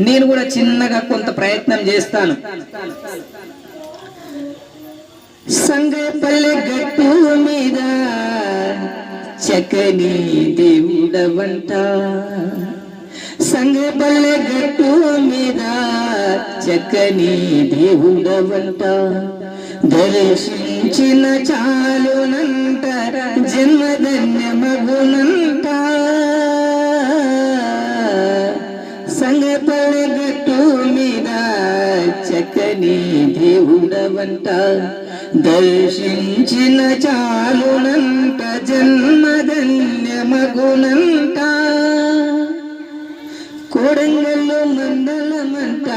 నేను కూడా చిన్నగా కొంత ప్రయత్నం చేస్తాను. సంగపల్లె గట్టు మీద చక్కని దేవుడవంట, సంగపల్లె గట్టు మీద చక్కని దేవుడవంట, దర్శించిన చాలునంట జన్మధన్యమగునంట. సంగపల్లె గట్టు మీద చక్కని దేవుడవంట, దర్శించిన చాలునంట జన్మధన్యమగునంట. కోడంగల్లు మండలమంట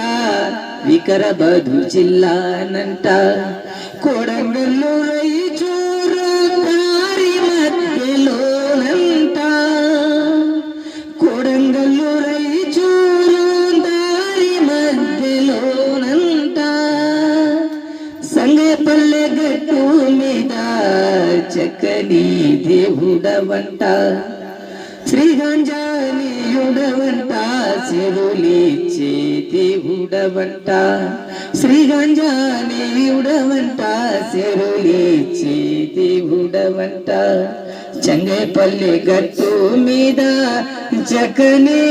వికారాబాదు జిల్లానంట, కోడంగల్లు రైచూరు దారి మధ్యలోనంట, కోడంగల్లు రైచూరు దారి మధ్యలోనంట. సంగపల్లె గట్టు మీద చక్కని దేవుడవంట, శ్రీగంజానీయుడవంట సిరులిచ్చే దేవుడవంట, శ్రీగంజానీయుడవంట సిరులిచ్చే దేవుడవంట. సంగపల్లె గట్టు మీద చక్కని